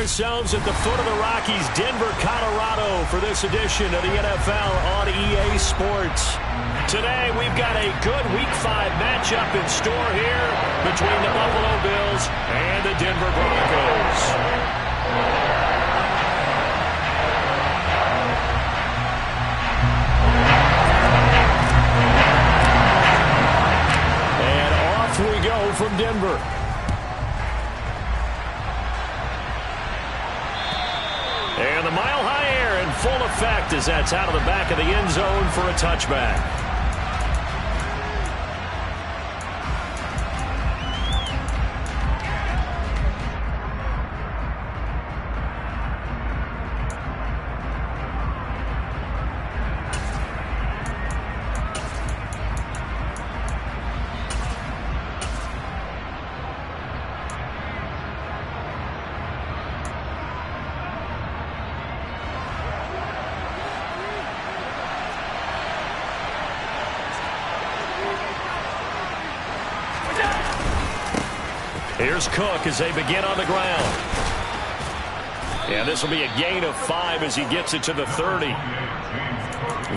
ourselves at the foot of the Rockies, Denver, Colorado, for this edition of the NFL on EA Sports. Today, we've got a good Week 5 matchup in store here between the Buffalo Bills and the Denver Broncos. And off we go from Denver. And the mile-high air in full effect as that's out of the back of the end zone for a touchback. Here's Cook as they begin on the ground. And this will be a gain of 5 as he gets it to the 30.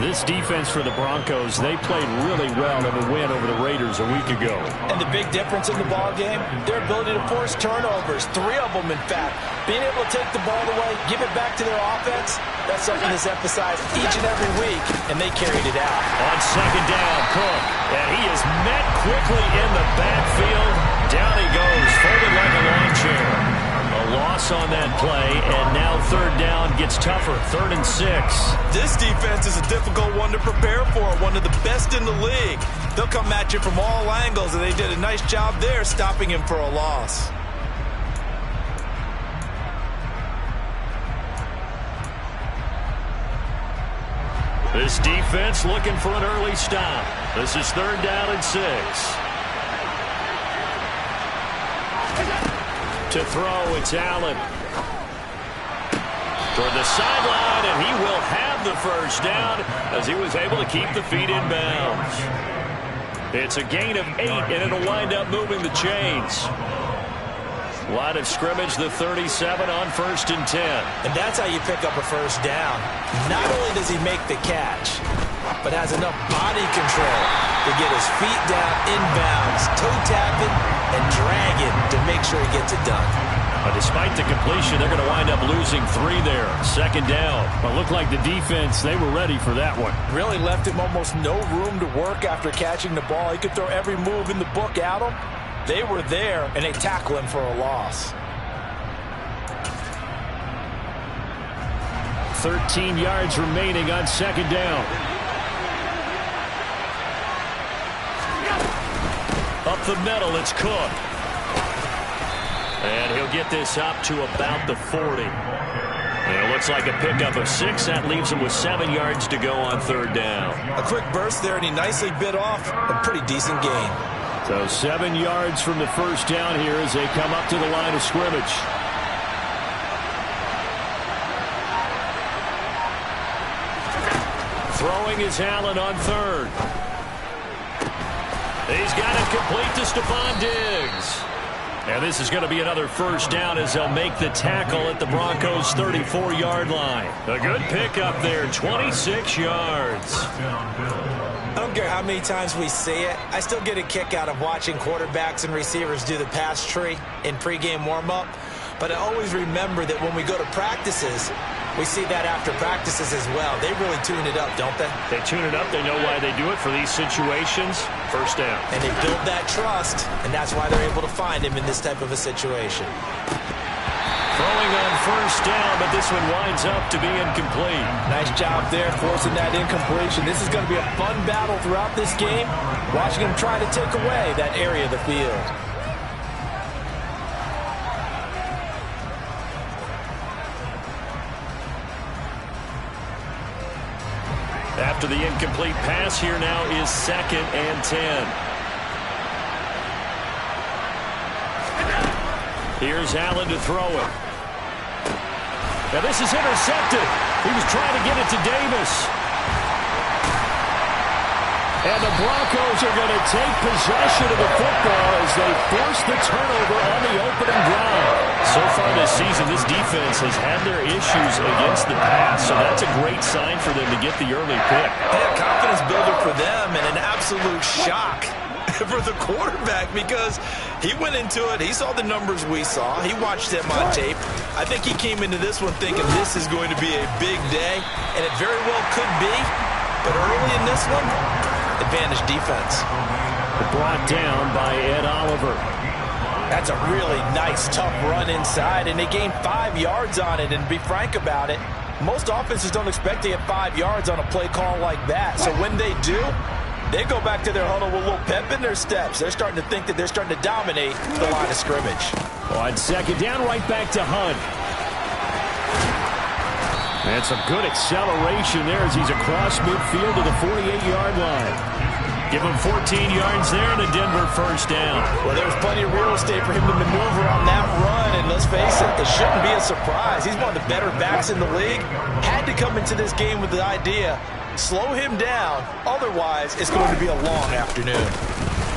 This defense for the Broncos, they played really well in the win over the Raiders a week ago. And the big difference in the ball game, their ability to force turnovers, 3 of them in fact. Being able to take the ball away, give it back to their offense, that's something that's emphasized each and every week, and they carried it out. On second down, Cook, and he is met quickly in the backfield. Down he goes, folded like a lawn chair. A loss on that play, and now third down gets tougher, 3rd and 6. This defense is a difficult one to prepare for, one of the best in the league. They'll come at you from all angles, and they did a nice job there stopping him for a loss. This defense looking for an early stop. This is 3rd down and 6. To throw, it's Allen. Toward the sideline, and he will have the first down as he was able to keep the feet in bounds. It's a gain of 8, and it'll wind up moving the chains. Line of scrimmage, the 37 on 1st and 10. And that's how you pick up a first down. Not only does he make the catch, but has enough body control to get his feet down inbounds, toe tapping and dragging to make sure he gets it done. But despite the completion, they're going to wind up losing 3 there. 2nd down. Well, looked like the defense, they were ready for that one. Really left him almost no room to work after catching the ball. He could throw every move in the book at him. They were there, and they tackle him for a loss. 13 yards remaining on 2nd down. Up the middle, it's Cook. And he'll get this up to about the 40. And it looks like a pickup of 6. That leaves him with 7 yards to go on 3rd down. A quick burst there, and he nicely bit off a pretty decent gain. So 7 yards from the first down here as they come up to the line of scrimmage. Throwing is Allen on 3rd. He's got it complete to Stephon Diggs. And this is going to be another first down as they'll make the tackle at the Broncos' 34-yard line. A good pickup there, 26 yards. I don't care how many times we see it. I still get a kick out of watching quarterbacks and receivers do the pass tree in pregame warm-up. But I always remember that when we go to practices, we see that after practices as well. They really tune it up, don't they? They tune it up. They know why they do it for these situations. First down. And they build that trust, and that's why they're able to find him in this type of a situation. Throwing on first down, but this one winds up to be incomplete. Nice job there forcing that incompletion. This is going to be a fun battle throughout this game, watching him try to take away that area of the field. After the incomplete pass, here now is 2nd and 10. Here's Allen to throw it. Now this is intercepted. He was trying to get it to Davis. And the Broncos are going to take possession of the football as they force the turnover on the opening drive. So far this season, this defense has had their issues against the pass, so that's a great sign for them to get the early pick. Yeah, confidence builder for them and an absolute shock for the quarterback because he went into it. He saw the numbers we saw. He watched them on tape. I think he came into this one thinking this is going to be a big day, and it very well could be. But early in this one, advantage defense. Brought down by Ed Oliver. That's a really nice, tough run inside, and they gained 5 yards on it. And to be frank about it, most offenses don't expect to get 5 yards on a play call like that. So when they do, they go back to their huddle with a little pep in their steps. They're starting to think that they're starting to dominate the line of scrimmage. On second down, right back to Hunt. And some good acceleration there as he's across midfield to the 48-yard line. Give him 14 yards there and a Denver first down. Well, there was plenty of real estate for him to maneuver on that run, and let's face it, it shouldn't be a surprise. He's one of the better backs in the league. Had to come into this game with the idea, slow him down, otherwise it's going to be a long afternoon.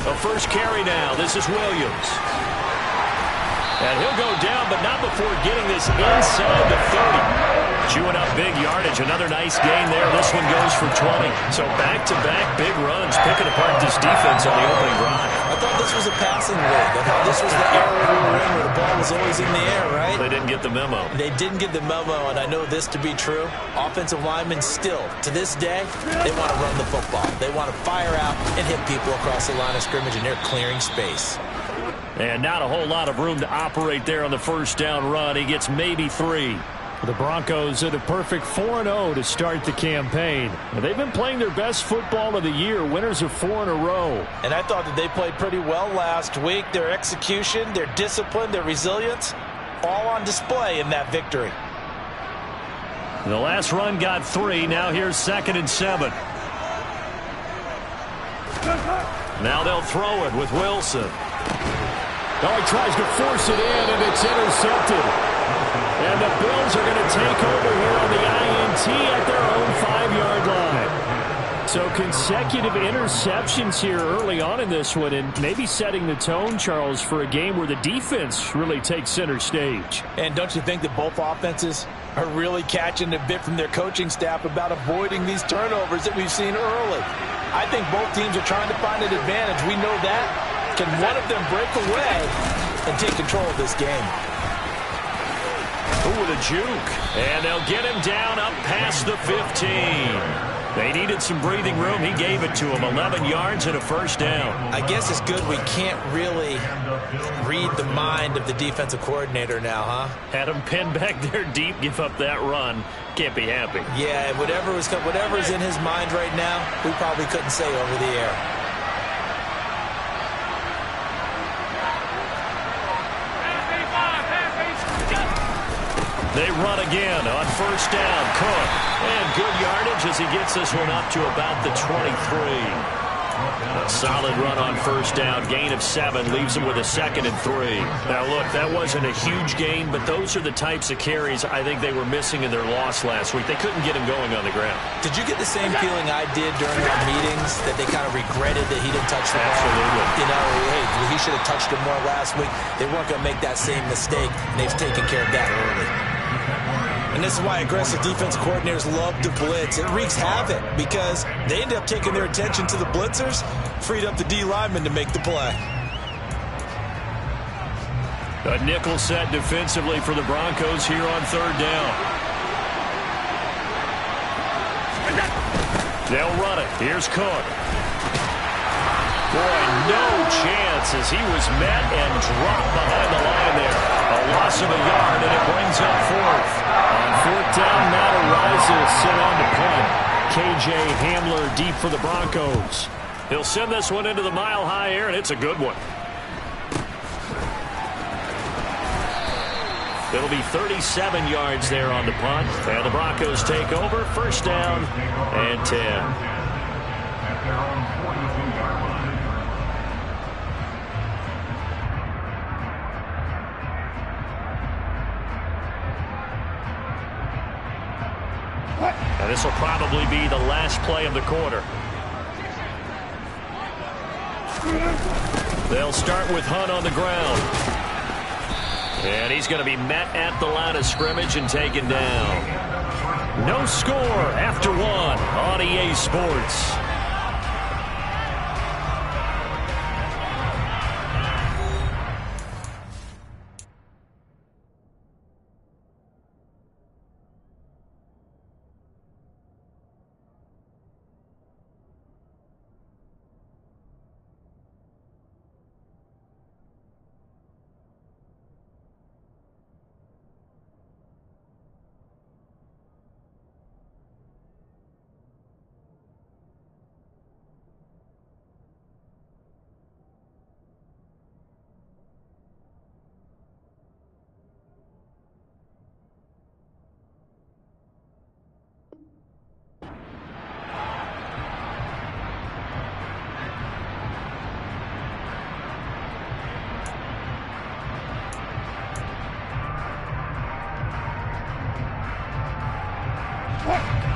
A first carry now. This is Williams. And he'll go down, but not before getting this inside the 30. Chewing up big yardage. Another nice gain there. This one goes for 20. So back-to-back big runs, picking apart this defense on the opening drive. I thought this was a passing league. I thought this was the era we were in where the ball was always in the air, right? They didn't get the memo. They didn't get the memo, and I know this to be true. Offensive linemen still, to this day, they want to run the football. They want to fire out and hit people across the line of scrimmage, and they're clearing space. And not a whole lot of room to operate there on the first down run. He gets maybe 3. The Broncos at a perfect 4-0 to start the campaign. They've been playing their best football of the year, winners of 4 in a row. And I thought that they played pretty well last week. Their execution, their discipline, their resilience, all on display in that victory. The last run got 3. Now here's 2nd and 7. Now they'll throw it with Wilson. Oh, he tries to force it in, and it's intercepted. And the Bills are going to take over here on the INT at their own 5-yard line. So consecutive interceptions here early on in this one, and maybe setting the tone, Charles, for a game where the defense really takes center stage. And don't you think that both offenses are really catching a bit from their coaching staff about avoiding these turnovers that we've seen early? I think both teams are trying to find an advantage. We know that. Can one of them break away and take control of this game? Ooh, with a juke. And they'll get him down up past the 15. They needed some breathing room. He gave it to him. 11 yards and a first down. I guess it's good we can't really read the mind of the defensive coordinator now, huh? Had him pinned back there deep, give up that run. Can't be happy. Yeah, whatever's in his mind right now, we probably couldn't say over the air. They run again on first down. Cook. And good yardage as he gets this one up to about the 23. A solid run on first down. Gain of 7 leaves him with a 2nd and 3. Now, look, that wasn't a huge gain, but those are the types of carries I think they were missing in their loss last week. They couldn't get him going on the ground. Did you get the same feeling I did during our meetings, that they kind of regretted that he didn't touch the ball? Absolutely. You know, hey, he should have touched it more last week. They weren't going to make that same mistake, and they've taken care of that early. And this is why aggressive defense coordinators love to blitz. It wreaks havoc because they end up taking their attention to the blitzers, freed up the D lineman to make the play. A nickel set defensively for the Broncos here on third down. They'll run it. Here's Cook. Boy, no chance as he was met and dropped behind the line there. A loss of a yard, and it brings up 4th. On 4th down, Matt Ariza sent on to punt. KJ Hamler deep for the Broncos. He'll send this one into the mile-high air, and it's a good one. It'll be 37 yards there on the punt. And the Broncos take over. First down and 10. And this will probably be the last play of the quarter. They'll start with Hunt on the ground. And he's going to be met at the line of scrimmage and taken down. No score after one on EA Sports.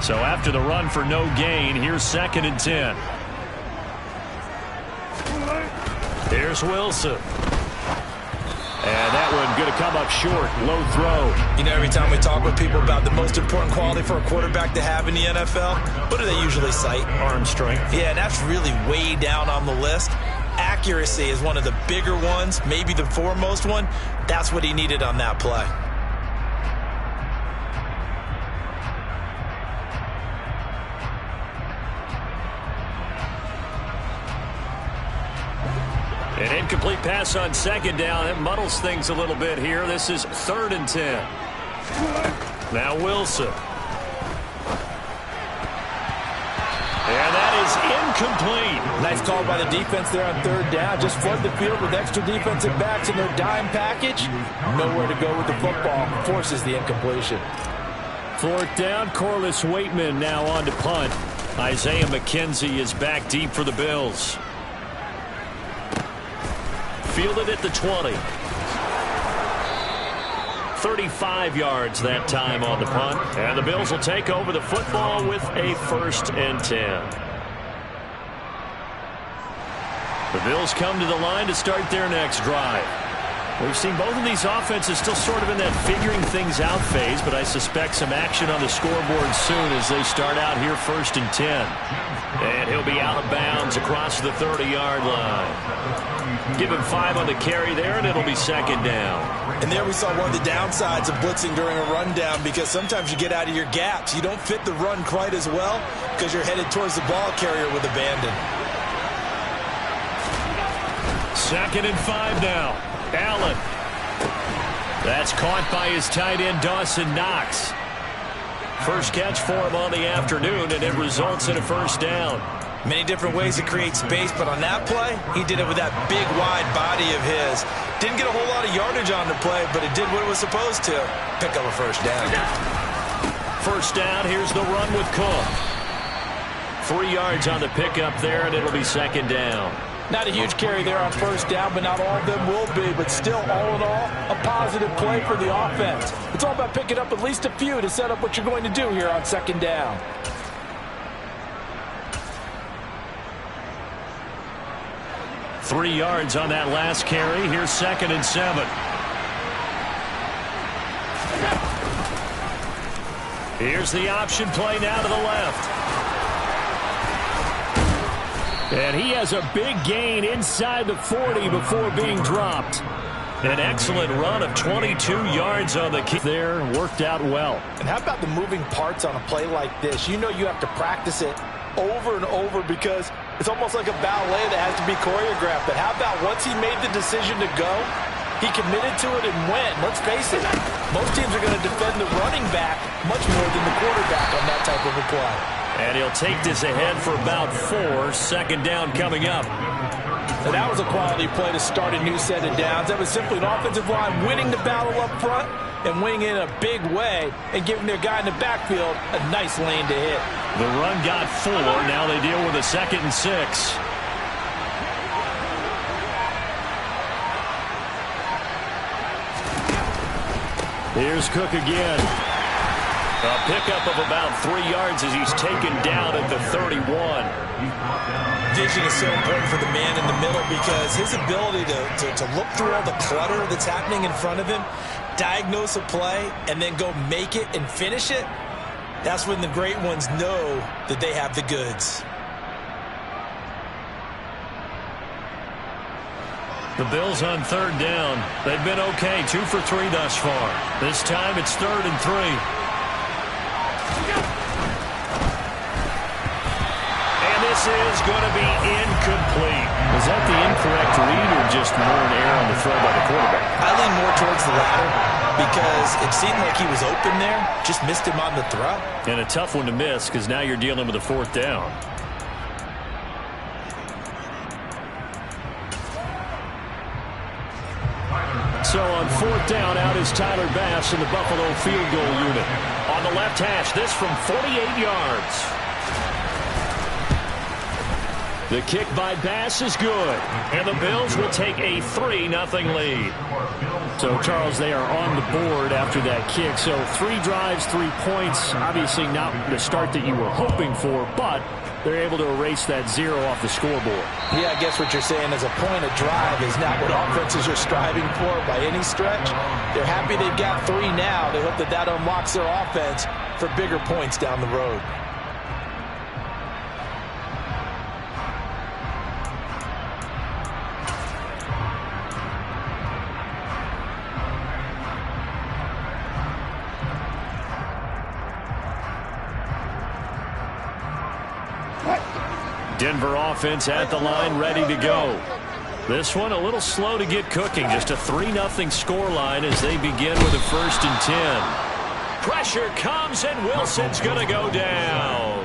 So after the run for no gain, here's 2nd and 10. Here's Wilson. And that one going to come up short. Low throw. You know, every time we talk with people about the most important quality for a quarterback to have in the NFL, what do they usually cite? Arm strength. Yeah, and that's really way down on the list. Accuracy is one of the bigger ones, maybe the foremost one. That's what he needed on that play. An incomplete pass on 2nd down. It muddles things a little bit here. This is 3rd and 10. Now Wilson. And that is incomplete. Nice call by the defense there on 3rd down. Just flood the field with extra defensive backs in their dime package. Nowhere to go with the football. Forces the incompletion. 4th down. Corliss Waitman now on to punt. Isaiah McKenzie is back deep for the Bills. Fielded at the 20. 35 yards that time on the punt. And the Bills will take over the football with a 1st and 10. The Bills come to the line to start their next drive. We've seen both of these offenses still sort of in that figuring things out phase, but I suspect some action on the scoreboard soon as they start out here 1st and 10. And he'll be out of bounds across the 30-yard line. Give him 5 on the carry there, and it'll be 2nd down. And there we saw one of the downsides of blitzing during a rundown, because sometimes you get out of your gaps. You don't fit the run quite as well because you're headed towards the ball carrier with abandon. 2nd and 5 now. Allen. That's caught by his tight end, Dawson Knox. First catch for him on the afternoon, and it results in a 1st down. Many different ways to create space, but on that play, he did it with that big, wide body of his. Didn't get a whole lot of yardage on the play, but it did what it was supposed to. Pick up a 1st down. 1st down, here's the run with Cook. 3 yards on the pickup there, and it'll be 2nd down. Not a huge carry there on 1st down, but not all of them will be. But still, all in all, a positive play for the offense. It's all about picking up at least a few to set up what you're going to do here on 2nd down. 3 yards on that last carry. Here's 2nd and 7. Here's the option play now to the left. And he has a big gain inside the 40 before being dropped. An excellent run of 22 yards on the kick there. Worked out well. And how about the moving parts on a play like this? You know you have to practice it over and over because it's almost like a ballet that has to be choreographed. But how about once he made the decision to go, he committed to it and went. Let's face it, most teams are going to defend the running back much more than the quarterback on that type of a play. And he'll take this ahead for about 4. 2nd down coming up. And that was a quality play to start a new set of downs. That was simply an offensive line winning the battle up front and winning in a big way and giving their guy in the backfield a nice lane to hit. The run got 4. Now they deal with a 2nd and 6. Here's Cook again. A pickup of about 3 yards as he's taken down at the 31. Vision is so important for the man in the middle because his ability to look through all the clutter that's happening in front of him, diagnose a play, and then go make it and finish it, that's when the great ones know that they have the goods. The Bills on 3rd down. They've been okay, 2 for 3 thus far. This time it's 3rd and 3. And this is going to be incomplete. Was that the incorrect read or just more an error on the throw by the quarterback? I lean more towards the latter because it seemed like he was open there, just missed him on the throw. And a tough one to miss because now you're dealing with a 4th down. So on 4th down, out is Tyler Bass in the Buffalo field goal unit. On the left hash, this from 48 yards. The kick by Bass is good. And the Bills will take a 3-0 lead. So, Charles, they are on the board after that kick. So 3 drives, 3 points. Obviously not the start that you were hoping for, but they're able to erase that 0 off the scoreboard. Yeah, I guess what you're saying is a point of drive is not what offenses are striving for by any stretch. They're happy they've got 3 now. They hope that that unlocks their offense for bigger points down the road. Denver offense at the line, ready to go. This one a little slow to get cooking. Just a 3-0 scoreline as they begin with a 1st and 10. Pressure comes, and Wilson's going to go down.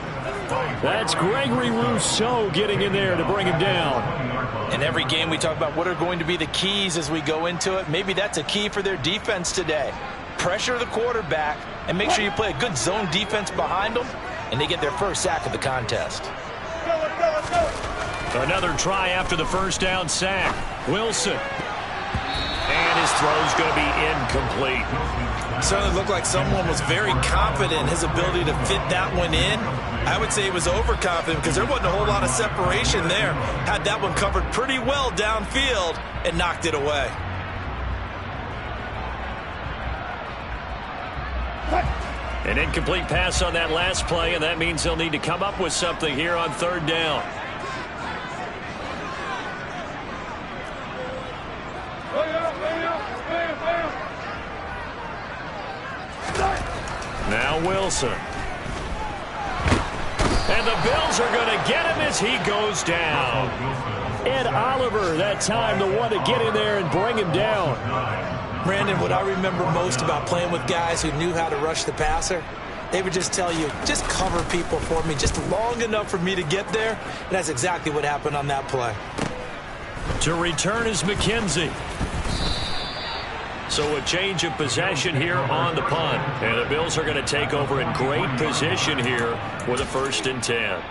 That's Gregory Rousseau getting in there to bring him down. In every game we talk about what are going to be the keys as we go into it. Maybe that's a key for their defense today. Pressure the quarterback and make sure you play a good zone defense behind them, and they get their first sack of the contest. Another try after the 1st down sack. Wilson. And his throw's going to be incomplete. Certainly looked like someone was very confident in his ability to fit that one in. I would say he was overconfident because there wasn't a whole lot of separation there. Had that one covered pretty well downfield and knocked it away. An incomplete pass on that last play, and that means they'll need to come up with something here on 3rd down. Now Wilson. And the Bills are going to get him as he goes down. Ed Oliver, that time, the one to get in there and bring him down. Brandon, what I remember most about playing with guys who knew how to rush the passer, they would just tell you, just cover people for me, just long enough for me to get there. And that's exactly what happened on that play. To return is McKenzie. So a change of possession here on the punt. And the Bills are going to take over in great position here with a 1st and 10.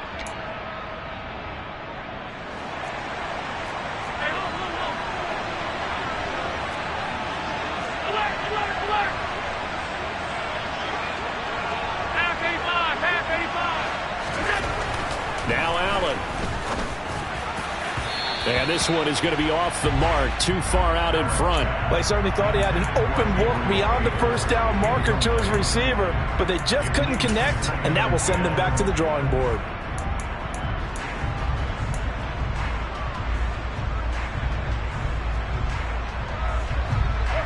Now Allen. And this one is going to be off the mark, too far out in front. Well, he certainly thought he had an open look beyond the 1st down marker to his receiver, but they just couldn't connect, and that will send them back to the drawing board.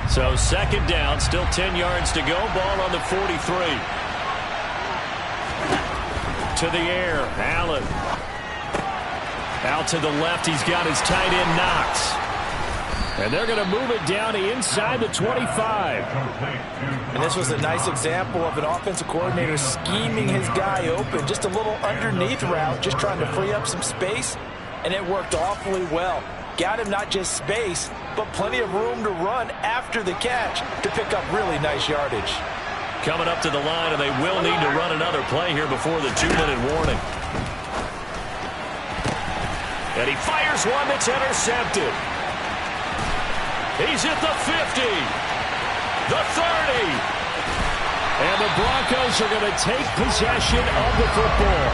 So 2nd down, still 10 yards to go. Ball on the 43. To the air, Allen. Out to the left, he's got his tight end Knox. And they're going to move it down to inside the 25. And this was a nice example of an offensive coordinator scheming his guy open. Just a little underneath route, just trying to free up some space. And it worked awfully well. Got him not just space, but plenty of room to run after the catch to pick up really nice yardage. Coming up to the line, and they will need to run another play here before the 2-minute warning. And he fires one that's intercepted. He's at the 50, the 30, and the Broncos are going to take possession of the football.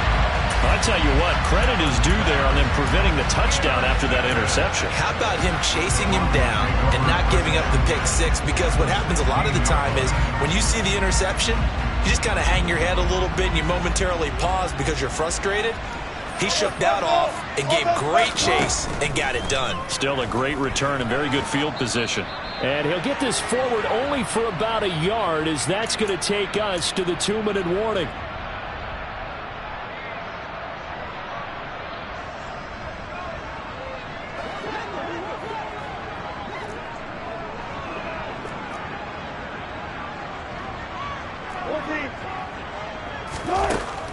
I tell you what, credit is due there on them preventing the touchdown after that interception. How about him chasing him down and not giving up the pick six? Because what happens a lot of the time is when you see the interception, you just kind of hang your head a little bit and you momentarily pause because you're frustrated. He shook that off and gave great chase and got it done. Still a great return and very good field position. And he'll get this forward only for about a yard, as that's going to take us to the 2-minute warning.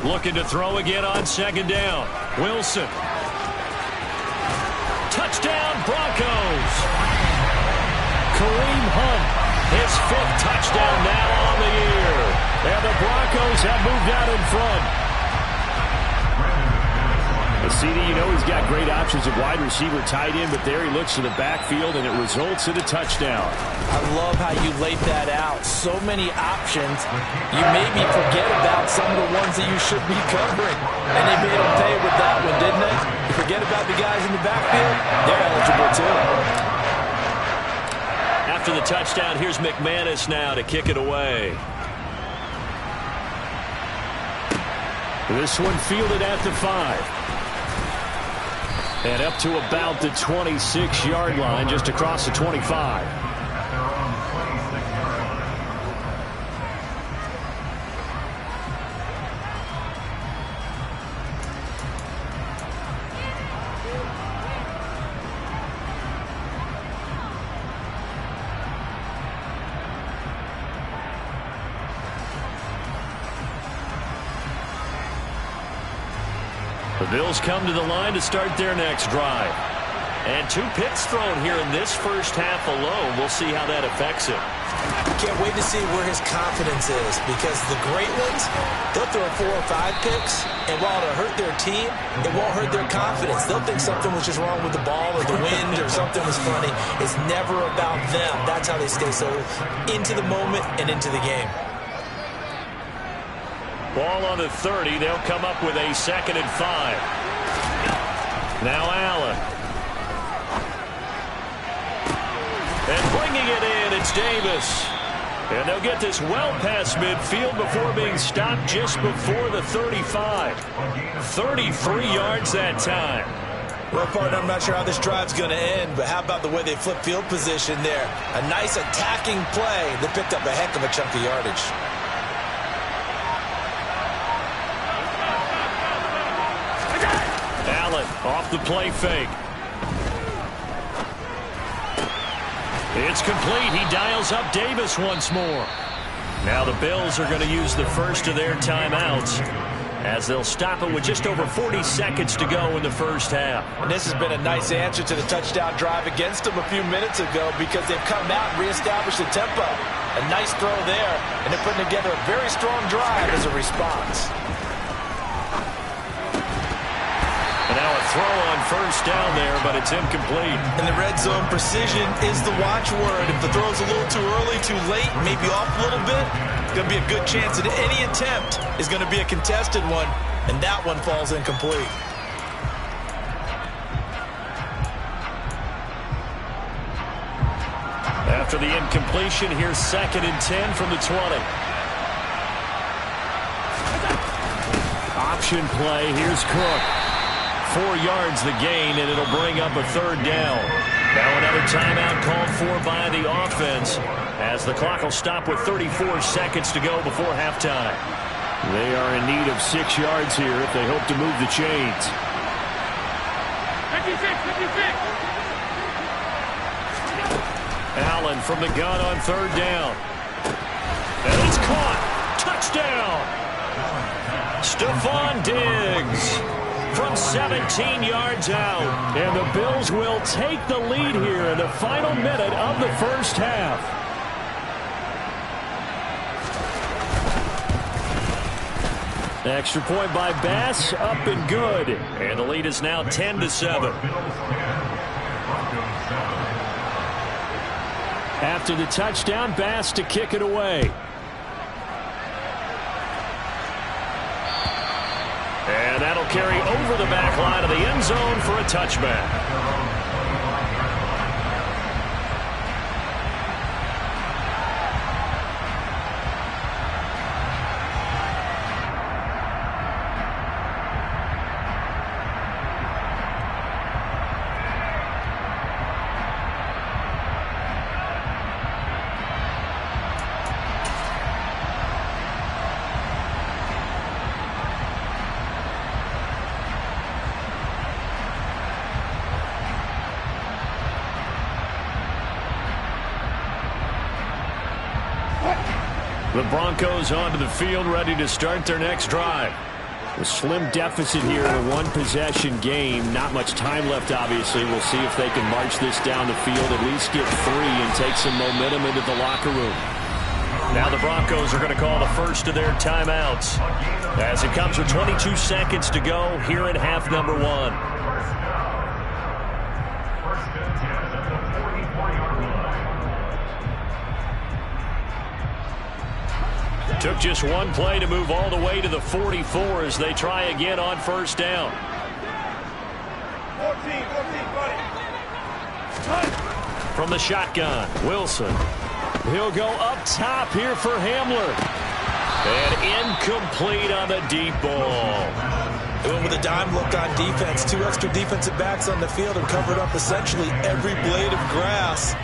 Looking to throw again on second down. Wilson. Touchdown, Broncos. Kareem Hunt, his 5th touchdown now on the year. And the Broncos have moved out in front. CD, you know he's got great options at wide receiver, tight end, but there he looks to the backfield, and it results in a touchdown. I love how you laid that out. So many options. You maybe forget about some of the ones that you should be covering. And they made them pay with that one, didn't they? You forget about the guys in the backfield, they're eligible too. After the touchdown, here's McManus now to kick it away. This one fielded at the 5. And up to about the 26-yard line, just across the 25. The Bills come to the line to start their next drive. And 2 picks thrown here in this first half alone. We'll see how that affects him. Can't wait to see where his confidence is, because the great ones, they'll throw 4 or 5 picks, and while it'll hurt their team, it won't hurt their confidence. They'll think something was just wrong with the ball or the wind or something was funny. It's never about them. That's how they stay so into the moment and into the game. Ball on the 30. They'll come up with a 2nd and 5. Now Allen. And bringing it in, it's Davis. And they'll get this well past midfield before being stopped just before the 35. 33 yards that time. Well, partner, I'm not sure how this drive's going to end, but how about the way they flip field position there? A nice attacking play that picked up a heck of a chunk of yardage. Allen off the play fake. It's complete. He dials up Davis once more. Now the Bills are going to use the first of their timeouts, as they'll stop it with just over 40 seconds to go in the first half. And this has been a nice answer to the touchdown drive against them a few minutes ago, because they've come out and reestablished the tempo. A nice throw there, and they're putting together a very strong drive as a response. And now a throw on first down there, but it's incomplete. In the red zone, precision is the watchword. If the throw's a little too early, too late, maybe off a little bit, it's going to be a good chance that any attempt is going to be a contested one, and that one falls incomplete. After the incompletion, here's 2nd and 10 from the 20. Option play. Here's Cook. 4 yards the gain, and it'll bring up a 3rd down. Now another timeout called for by the offense, as the clock will stop with 34 seconds to go before halftime. They are in need of 6 yards here if they hope to move the chains. 56. Allen from the gun on 3rd down. And it's caught. Touchdown. Stephon Diggs from 17 yards out. And the Bills will take the lead here in the final minute of the first half. Extra point by Bass, up and good. And the lead is now 10-7. After the touchdown, Bass to kick it away. He'll carry over the back line of the end zone for a touchback. The Broncos onto the field, ready to start their next drive. A slim deficit here in a one-possession game. Not much time left, obviously. We'll see if they can march this down the field, at least get 3, and take some momentum into the locker room. Now the Broncos are going to call the first of their timeouts, as it comes with 22 seconds to go here in half number 1. Took just one play to move all the way to the 44 as they try again on first down. 14, buddy. From the shotgun, Wilson. He'll go up top here for Hamler. And incomplete on the deep ball. They went with a dime look on defense. 2 extra defensive backs on the field and covered up essentially every blade of grass.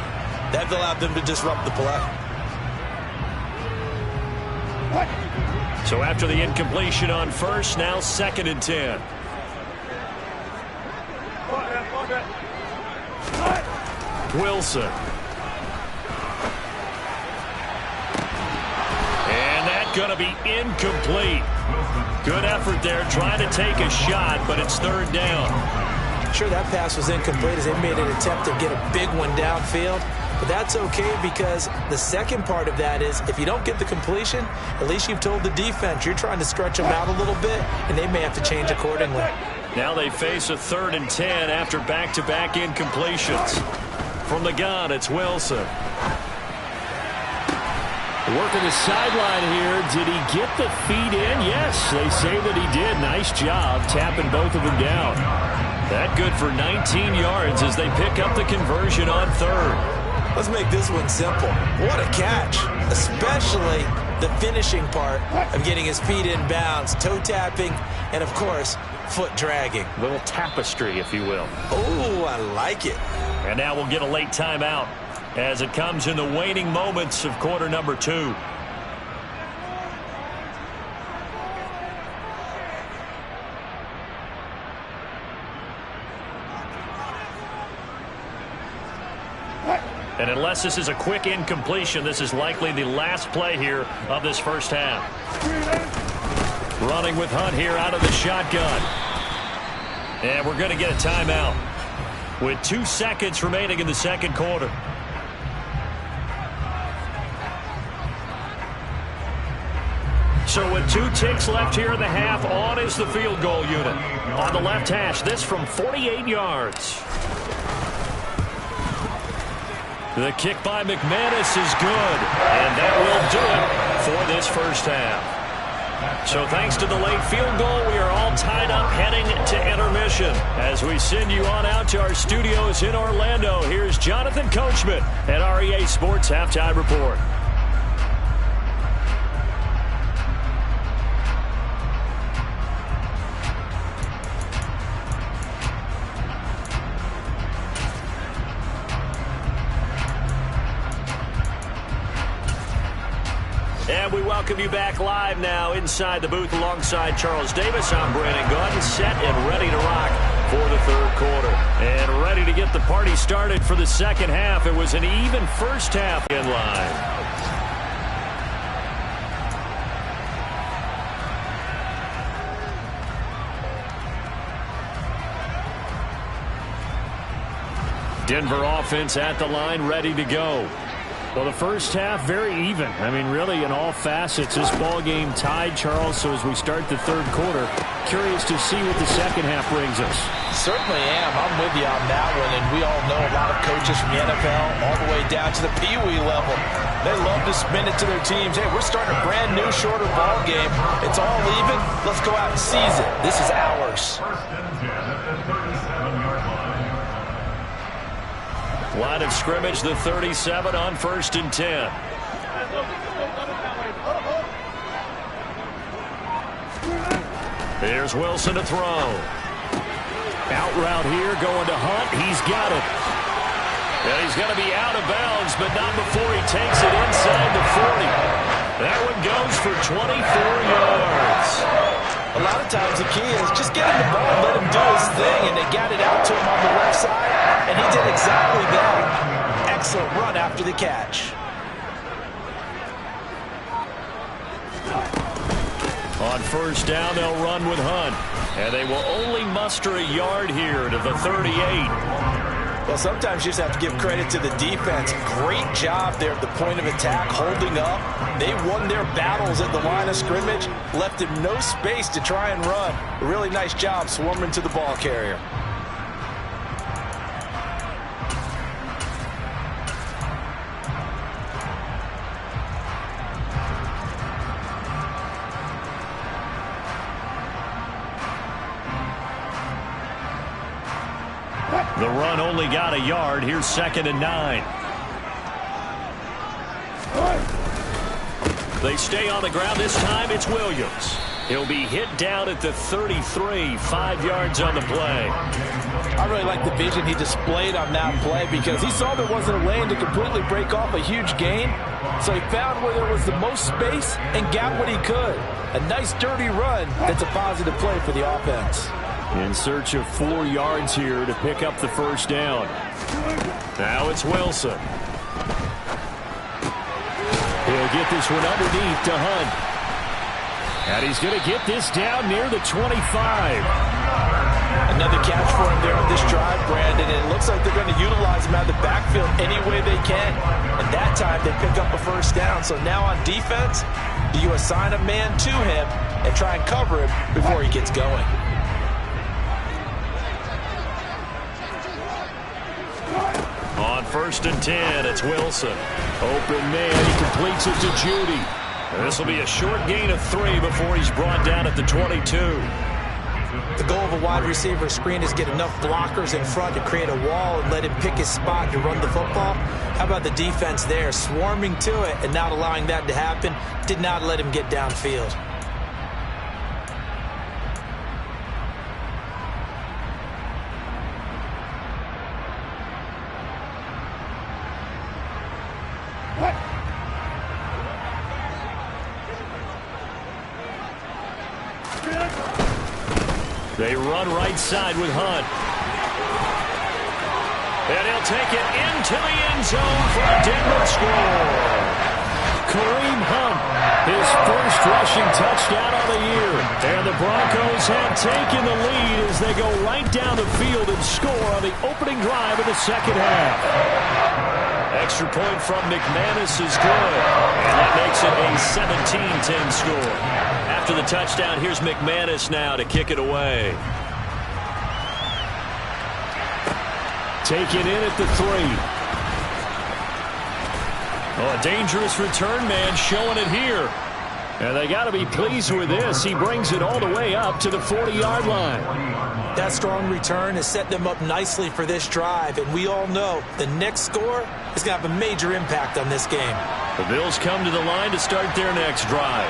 That allowed them to disrupt the play. So after the incompletion on first, now 2nd and 10. Wilson. And that's going to be incomplete. Good effort there, trying to take a shot, but it's 3rd down. Sure, that pass was incomplete as they made an attempt to get a big one downfield. But that's okay, because the second part of that is if you don't get the completion, at least you've told the defense you're trying to stretch them out a little bit, and they may have to change accordingly. Now they face a 3rd and 10 after back-to-back incompletions. From the gun, it's Wilson. Working the sideline here. Did he get the feet in? Yes, they say that he did. Nice job tapping both of them down. That good for 19 yards as they pick up the conversion on 3rd. Let's make this one simple. What a catch, especially the finishing part of getting his feet in bounds, toe tapping, and, of course, foot dragging. Little tapestry, if you will. Oh, I like it. And now we'll get a late timeout as it comes in the waning moments of quarter number 2. And unless this is a quick incompletion, this is likely the last play here of this first half. Running with Hunt here out of the shotgun. And we're going to get a timeout with 2 seconds remaining in the second quarter. So with 2 ticks left here in the half, on is the field goal unit. On the left hash, this from 48 yards. The kick by McManus is good, and that will do it for this first half. So thanks to the late field goal, we are all tied up heading to intermission. As we send you on out to our studios in Orlando, here's Jonathan Coachman at REA Sports Halftime Report. And we welcome you back live now inside the booth alongside Charles Davis. I'm Brandon Gunn, set and ready to rock for the 3rd quarter. And ready to get the party started for the second half. It was an even first half in line. Denver offense at the line, ready to go. Well, the first half, very even. I mean, really, in all facets, this ball game tied, Charles. So as we start the 3rd quarter, curious to see what the second half brings us. Certainly am. I'm with you on that one. And we all know a lot of coaches from the NFL all the way down to the Pee Wee level They love to spin it to their teams. Hey, we're starting a brand new, shorter ball game. It's all even. Let's go out and seize it. This is ours. Line of scrimmage, the 37 on 1st and 10. Here's Wilson to throw. Out route here, going to Hunt. He's got it. And he's going to be out of bounds, but not before he takes it inside the 40. That one goes for 24 yards. A lot of times the key is just get him the ball and let him do his thing, and they got it out to him on the left side, and he did exactly that. Excellent run after the catch. On 1st down, they'll run with Hunt. And they will only muster a yard here to the 38. Well, sometimes you just have to give credit to the defense. Great job there at the point of attack, holding up. They won their battles at the line of scrimmage, left him no space to try and run. A really nice job swarming to the ball carrier. The run only got a yard. Here's 2nd and 9. They stay on the ground. This time it's Williams. He'll be hit down at the 33, 5 yards on the play. I really like the vision he displayed on that play because he saw there wasn't a lane to completely break off a huge gain. So he found where there was the most space and got what he could. A nice dirty run that's a positive play for the offense. In search of 4 yards here to pick up the 1st down. Now it's Wilson. He'll get this one underneath to Hunt. And he's going to get this down near the 25. Another catch for him there on this drive, Brandon. And it looks like they're going to utilize him out of the backfield any way they can. And that time they pick up a 1st down. So now on defense, do you assign a man to him and try and cover him before he gets going? On 1st and 10, it's Wilson. Open man, he completes it to Judy. This will be a short gain of 3 before he's brought down at the 22. The goal of a wide receiver screen is get enough blockers in front to create a wall and let him pick his spot to run the football. How about the defense there, swarming to it and not allowing that to happen? Did not let him get downfield. They run right side with Hunt. And he'll take it into the end zone for a Denver score. Kareem Hunt, his first rushing touchdown of the year. And the Broncos have taken the lead as they go right down the field and score on the opening drive of the 2nd half. Extra point from McManus is good. And that makes it a 17-10 score. After the touchdown, here's McManus now to kick it away. Taken in at the 3. Oh, a dangerous return man showing it here. And they got to be pleased with this. He brings it all the way up to the 40-yard line. That strong return has set them up nicely for this drive, and we all know the next score is going to have a major impact on this game. The Bills come to the line to start their next drive.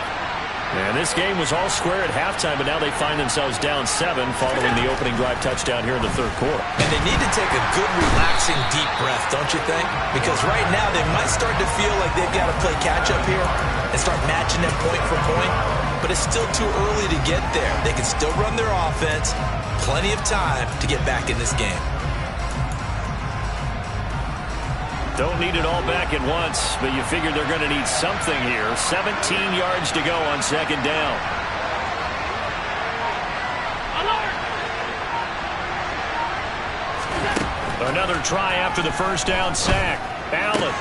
And this game was all square at halftime, but now they find themselves down 7 following the opening drive touchdown here in the 3rd quarter. And they need to take a good, relaxing, deep breath, don't you think? Because right now they might start to feel like they've got to play catch-up here and start matching them point for point. But it's still too early to get there. They can still run their offense. Plenty of time to get back in this game. Don't need it all back at once, but you figure they're going to need something here. 17 yards to go on 2nd down. Another try after the 1st down sack. Allen.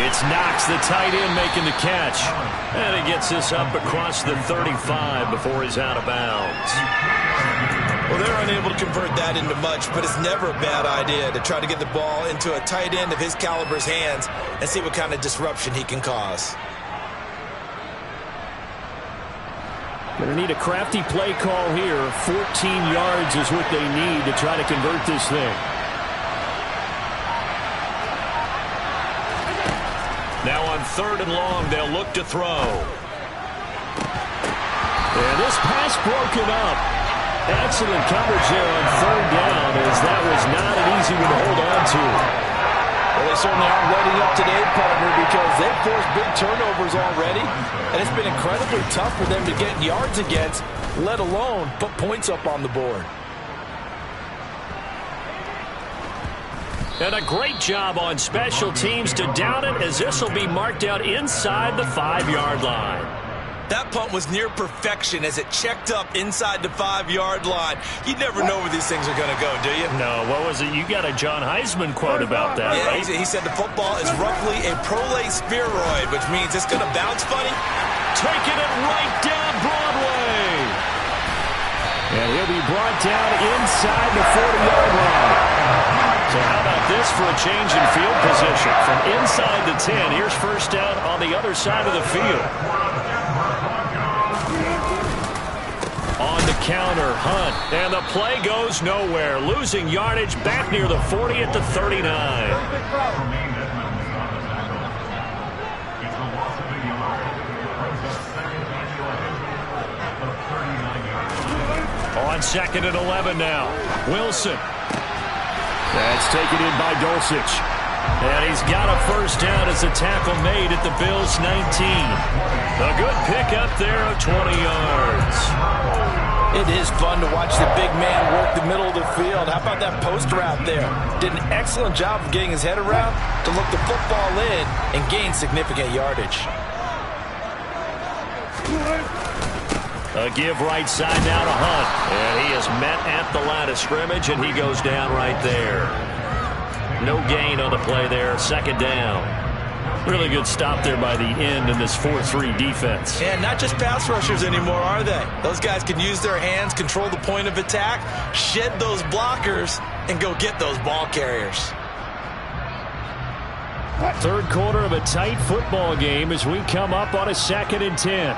It's Knox, the tight end, making the catch. And he gets this up across the 35 before he's out of bounds. Well, they're unable to convert that into much, but it's never a bad idea to try to get the ball into a tight end of his caliber's hands and see what kind of disruption he can cause. Going to need a crafty play call here. 14 yards is what they need to try to convert this thing. Now on 3rd and long, they'll look to throw. And this pass broken up. Excellent coverage there on 3rd down, as that was not an easy one to hold on to. Well, they certainly aren't letting up today, partner, because they've forced big turnovers already, and it's been incredibly tough for them to get yards against, let alone put points up on the board. And a great job on special teams to down it, as this will be marked out inside the 5-yard line. That punt was near perfection as it checked up inside the 5-yard line. You never know where these things are going to go, do you? No, what was it? You got a John Heisman quote about that, yeah, right? He said the football is roughly a prolate spheroid, which means it's going to bounce funny. Taking it right down Broadway. And he'll be brought down inside the 40-yard line. So how about this for a change in field position? From inside the 10, here's 1st down on the other side of the field. On the counter, Hunt, and the play goes nowhere. Losing yardage back near the 40 at the 39. On 2nd and 11 now. Wilson. That's taken in by Dulcich. And he's got a 1st down as a tackle made at the Bills' 19. A good pickup there of 20 yards. It is fun to watch the big man work the middle of the field. How about that post route there? Did an excellent job of getting his head around to look the football in and gain significant yardage. A give right side now to Hunt. And he is met at the line of scrimmage, and he goes down right there. No gain on the play there. 2nd down. Really good stop there by the end in this 4-3 defense. And not just pass rushers anymore, are they? Those guys can use their hands, control the point of attack, shed those blockers, and go get those ball carriers. 3rd quarter of a tight football game as we come up on a 2nd and 10.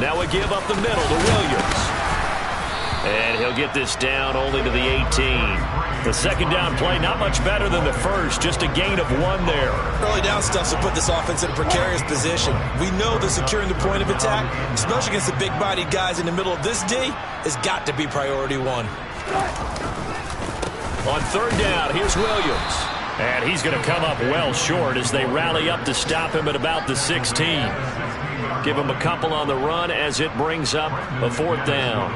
Now we give up the middle to Williams. And he'll get this down only to the 18. The 2nd down play, not much better than the first, just a gain of 1 there. Early down stuff will put this offense in a precarious position. We know that securing the point of attack, especially against the big-bodied guys in the middle of this D, has got to be priority 1. On 3rd down, here's Williams. And he's going to come up well short as they rally up to stop him at about the 16. Give him a couple on the run as it brings up a 4th down.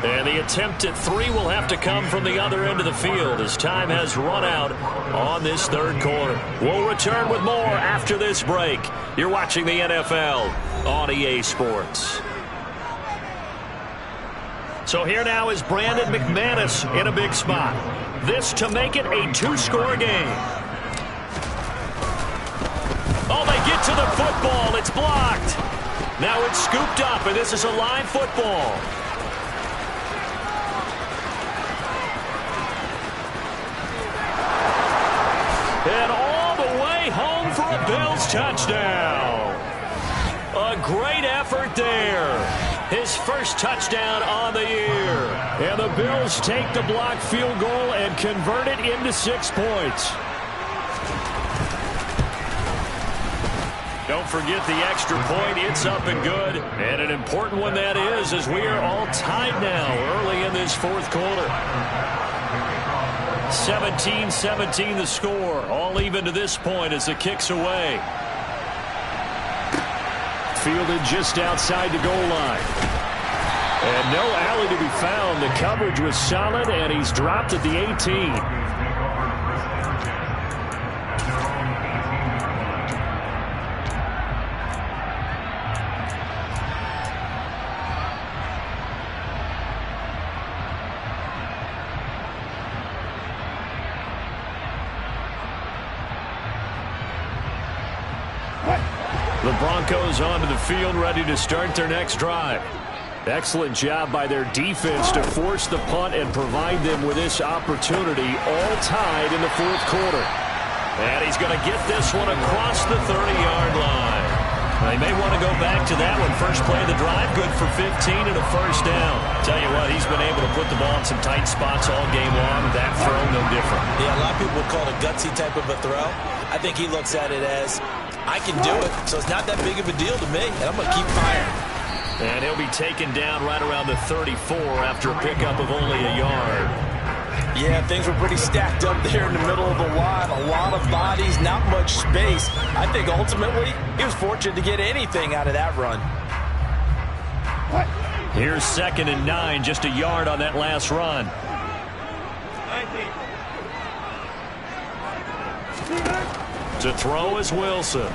And the attempt at 3 will have to come from the other end of the field as time has run out on this 3rd quarter. We'll return with more after this break. You're watching the NFL on EA Sports. So here now is Brandon McManus in a big spot. This to make it a 2-score game. Oh, they get to the football. It's blocked. Now it's scooped up, and this is a live football. And all the way home for a Bills touchdown. A great effort there. His first touchdown on the year. And the Bills take the blocked field goal and convert it into 6 points. Don't forget the extra point. It's up and good. And an important one that is, as we are all tied now early in this 4th quarter. 17-17 the score. All even to this point as it kicks away. Fielded just outside the goal line. And no alley to be found. The coverage was solid, and he's dropped at the 18. The Broncos onto the field, ready to start their next drive. Excellent job by their defense to force the punt and provide them with this opportunity, all tied in the fourth quarter. And he's going to get this one across the 30-yard line. They may want to go back to that one. First play of the drive, good for 15 and a first down. Tell you what, he's been able to put the ball in some tight spots all game long. That throw, no different. Yeah, a lot of people would call it a gutsy type of a throw. I think he looks at it as, I can do it, so it's not that big of a deal to me, and I'm going to keep firing. And he'll be taken down right around the 34 after a pickup of only a yard. Yeah, things were pretty stacked up there in the middle of the line. A lot of bodies, not much space. I think ultimately he was fortunate to get anything out of that run. Here's 2nd and 9, just a yard on that last run. To throw is Wilson.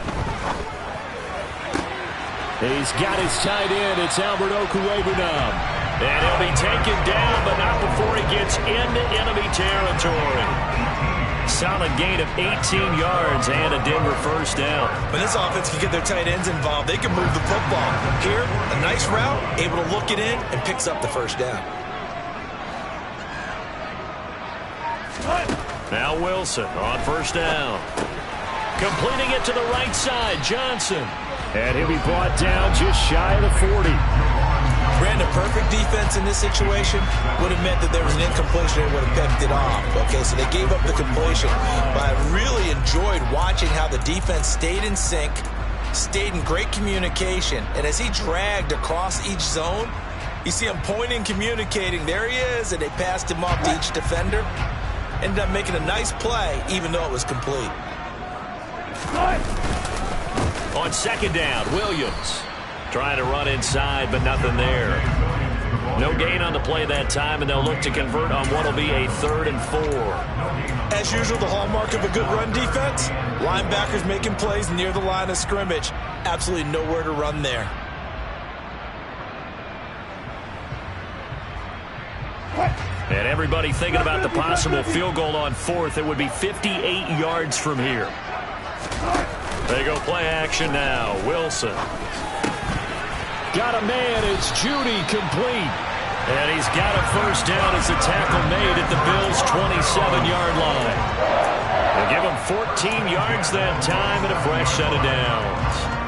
He's got his tight end. It's Albert Okwuegbunam. And he'll be taken down, but not before he gets into enemy territory. Solid gain of 18 yards and a Denver first down. When this offense can get their tight ends involved, they can move the football. Here, a nice route, able to look it in, and picks up the first down. Now Wilson on first down. Completing it to the right side, Johnson. And he'll be brought down just shy of the 40. Brandon, perfect defense in this situation would have meant that there was an incompletion and would have picked it off. Okay, so they gave up the completion. But I really enjoyed watching how the defense stayed in sync, stayed in great communication. And as he dragged across each zone, you see him pointing, communicating. There he is, and they passed him off to each defender. Ended up making a nice play, even though it was complete. On 2nd down, Williams. Trying to run inside, but nothing there. No gain on the play that time, and they'll look to convert on what will be a 3rd and 4. As usual, the hallmark of a good run defense, linebackers making plays near the line of scrimmage. Absolutely nowhere to run there. And everybody thinking about the possible field goal on 4th. It would be 58 yards from here. They go play action now. Wilson. Got a man. It's Judy, complete. And he's got a first down as the tackle made at the Bills' 27-yard line. They'll give him 14 yards that time and a fresh set of downs.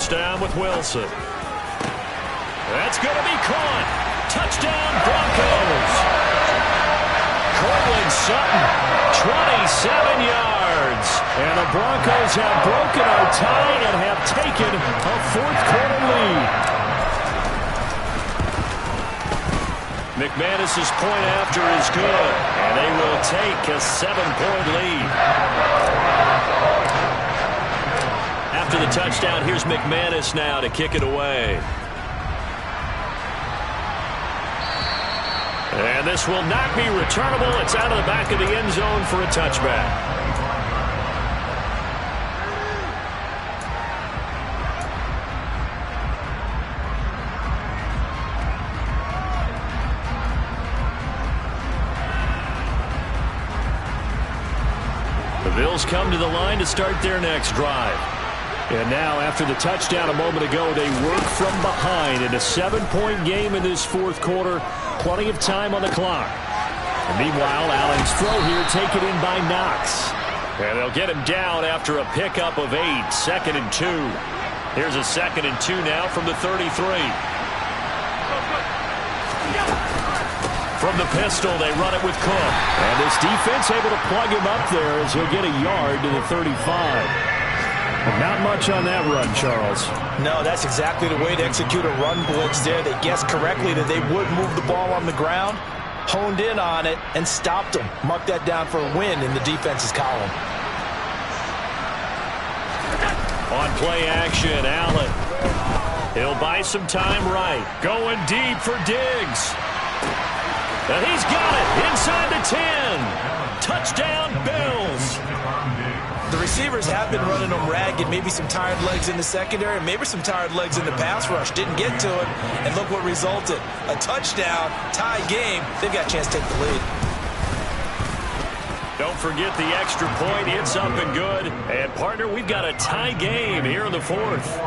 Down with Wilson. That's going to be caught. Touchdown, Broncos. Cortland Sutton, 27 yards. And the Broncos have broken our tie and have taken a fourth-quarter lead. McManus's point after is good, and they will take a 7-point lead. After the touchdown, here's McManus now to kick it away. And this will not be returnable. It's out of the back of the end zone for a touchback. The Bills come to the line to start their next drive. And now, after the touchdown a moment ago, they work from behind in a 7-point game in this fourth quarter. Plenty of time on the clock. And meanwhile, Allen's throw here taken in by Knox. And they'll get him down after a pickup of 8. 2nd and 2. Here's a 2nd and 2 now from the 33. From the pistol, they run it with Cook. And this defense able to plug him up there as he'll get a yard to the 35. Not much on that run, Charles. No, that's exactly the way to execute a run blitz there. They guessed correctly that they would move the ball on the ground, honed in on it, and stopped them. Mark that down for a win in the defense's column. On play action, Allen. He'll buy some time right. Going deep for Diggs. And he's got it inside the 10. Touchdown, Bills. The receivers have been running them ragged. Maybe some tired legs in the secondary, maybe some tired legs in the pass rush. Didn't get to him, and look what resulted. A touchdown, tie game. They've got a chance to take the lead. Don't forget the extra point. It's up and good. And, partner, we've got a tie game here in the fourth.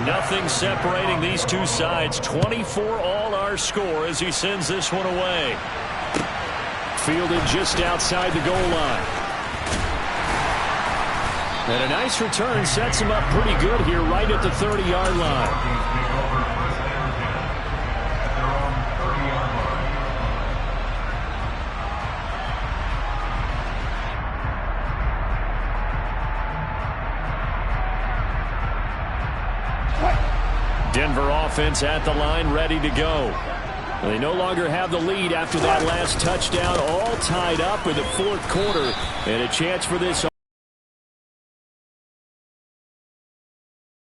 Nothing separating these two sides. 24 all our score as he sends this one away. Fielded just outside the goal line. And a nice return sets him up pretty good here right at the 30-yard line. Denver offense at the line, ready to go. They no longer have the lead after that last touchdown, all tied up in the fourth quarter, and a chance for this.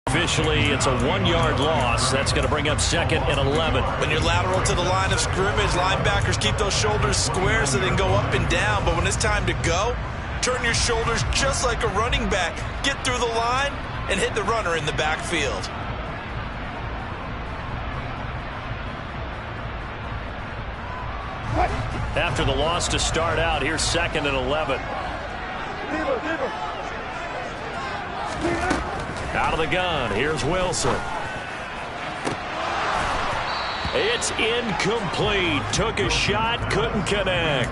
Officially, it's a 1-yard loss. That's going to bring up 2nd and 11. When you're lateral to the line of scrimmage, linebackers keep those shoulders square so they can go up and down. But when it's time to go, turn your shoulders just like a running back. Get through the line and hit the runner in the backfield. After the loss to start out, here's 2nd and 11. Out of the gun, here's Wilson. It's incomplete. Took a shot, couldn't connect.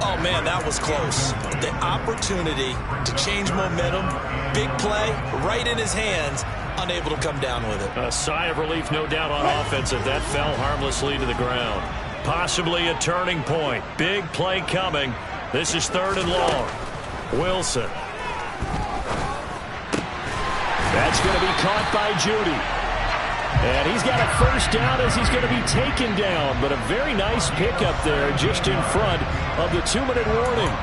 Oh, man, that was close. The opportunity to change momentum, big play, right in his hands, unable to come down with it. A sigh of relief, no doubt, on offense if that fell harmlessly to the ground. Possibly a turning point. Big play coming. This is 3rd and long. Wilson. That's going to be caught by Judy. And he's got a first down as he's going to be taken down. But a very nice pickup there just in front of the 2-minute warning.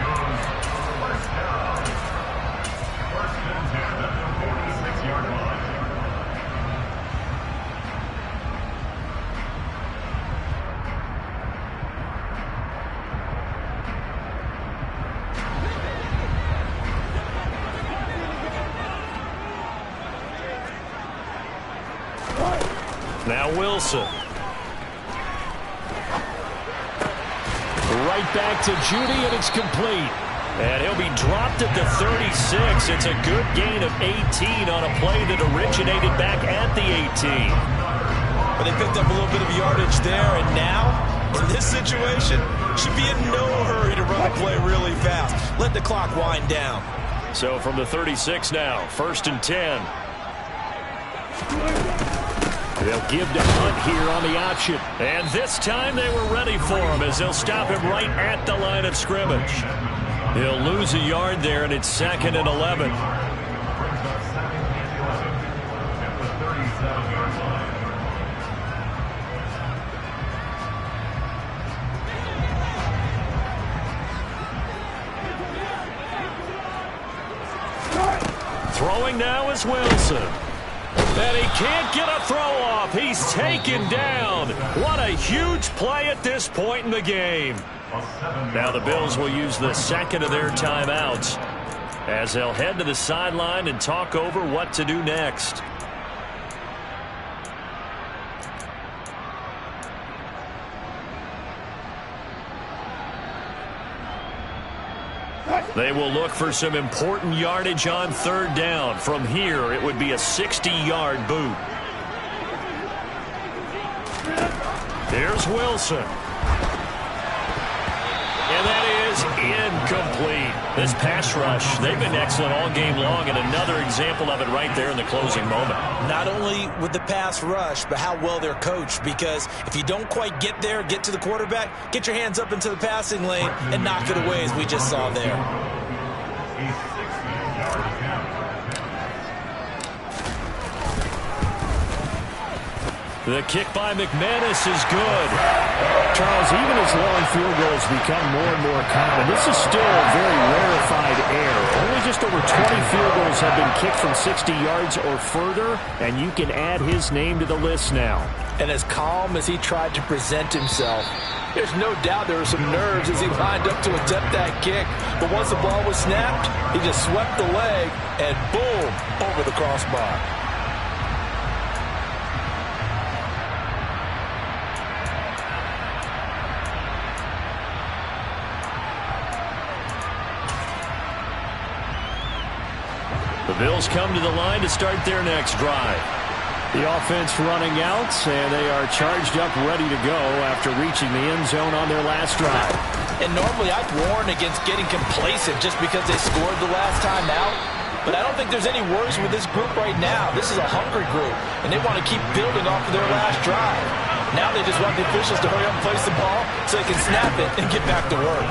Now Wilson. Right back to Judy, and it's complete. And he'll be dropped at the 36. It's a good gain of 18 on a play that originated back at the 18. But they picked up a little bit of yardage there, and now, in this situation, should be in no hurry to run the play really fast. Let the clock wind down. So from the 36 now, 1st and 10. They'll give to Hunt here on the option. And this time they were ready for him as they'll stop him right at the line of scrimmage. He'll lose a yard there, and it's 2nd and 11. Throwing now is Wilson. And he can't get a throw off. He's taken down. What a huge play at this point in the game. Now the Bills will use the 2nd of their timeouts as they'll head to the sideline and talk over what to do next. They will look for some important yardage on 3rd down. From here, it would be a 60-yard boot. Here's Wilson. And that is incomplete. This pass rush, they've been excellent all game long, and another example of it right there in the closing moment. Not only with the pass rush, but how well they're coached, because if you don't quite get there, get to the quarterback, get your hands up into the passing lane and knock it away, as we just saw there. The kick by McManus is good. Charles, even as long field goals become more and more common, this is still a very rarefied air. Only just over 20 field goals have been kicked from 60 yards or further, and you can add his name to the list now. And as calm as he tried to present himself, there's no doubt there were some nerves as he lined up to attempt that kick. But once the ball was snapped, he just swept the leg and boom, over the crossbar. The Bills come to the line to start their next drive. The offense running out, and they are charged up, ready to go after reaching the end zone on their last drive. And normally I'd warn against getting complacent just because they scored the last time out. But I don't think there's any worries with this group right now. This is a hungry group, and they want to keep building off of their last drive. Now they just want the officials to hurry up and place the ball so they can snap it and get back to work.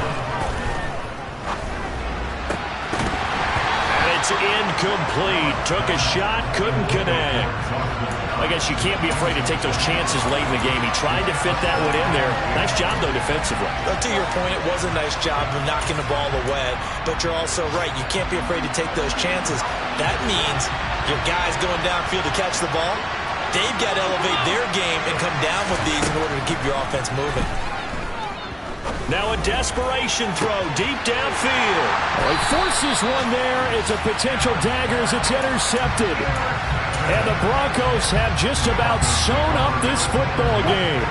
It's incomplete. Took a shot, couldn't connect. I guess you can't be afraid to take those chances late in the game. He tried to fit that one in there. Nice job, though, defensively. To your point, it was a nice job of knocking the ball away. But you're also right. You can't be afraid to take those chances. That means your guys going downfield to catch the ball, they've got to elevate their game and come down with these in order to keep your offense moving. Now a desperation throw deep downfield. He forces one there. It's a potential dagger as it's intercepted. And the Broncos have just about sewn up this football game.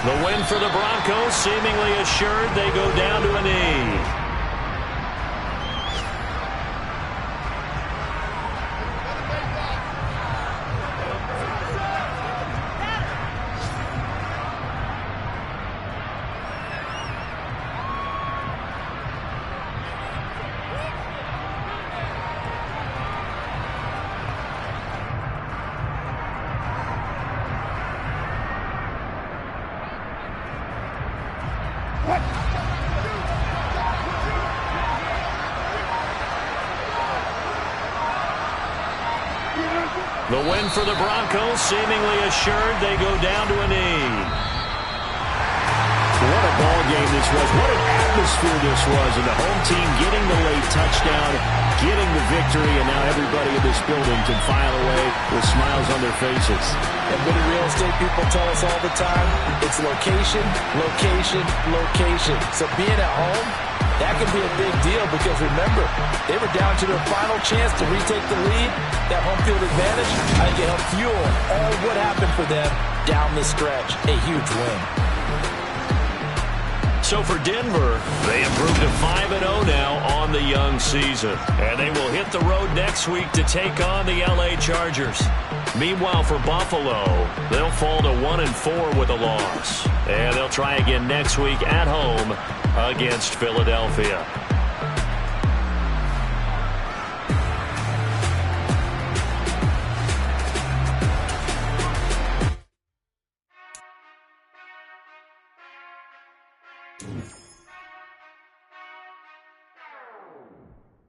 The win for the Broncos seemingly assured. They go down to a knee. The win for the Broncos seemingly assured. They go down to a knee. What a ball game this was. What an atmosphere this was. And the home team getting the late touchdown, getting the victory, and now everybody in this building can file away with smiles on their faces. And what do real estate people tell us all the time? It's location, location, location. So being at home, that can be a big deal because, remember, they were down to their final chance to retake the lead. That home field advantage, I think it helped fuel all what happened for them down the stretch. A huge win. So for Denver, they improved to 5-0 now on the young season. And they will hit the road next week to take on the LA Chargers. Meanwhile, for Buffalo, they'll fall to 1-4 with a loss. And they'll try again next week at home against Philadelphia.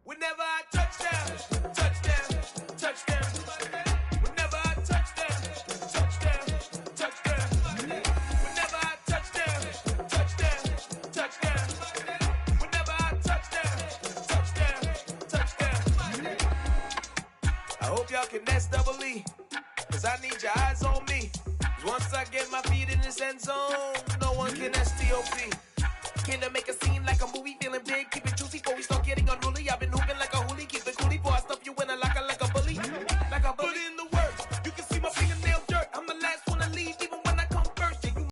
Whenever I touchdown, touchdown, touchdown. Whenever I touchdown, touchdown, touchdown. Whenever I touchdown, touchdown, touchdown. Whenever I touchdown, touchdown, touchdown. I hope y'all can S-double-E, cause I need your eyes on me. Cause once I get my feet in this end zone, no one can S-T-O-P. Can I make a scene like a movie, feeling big, keep it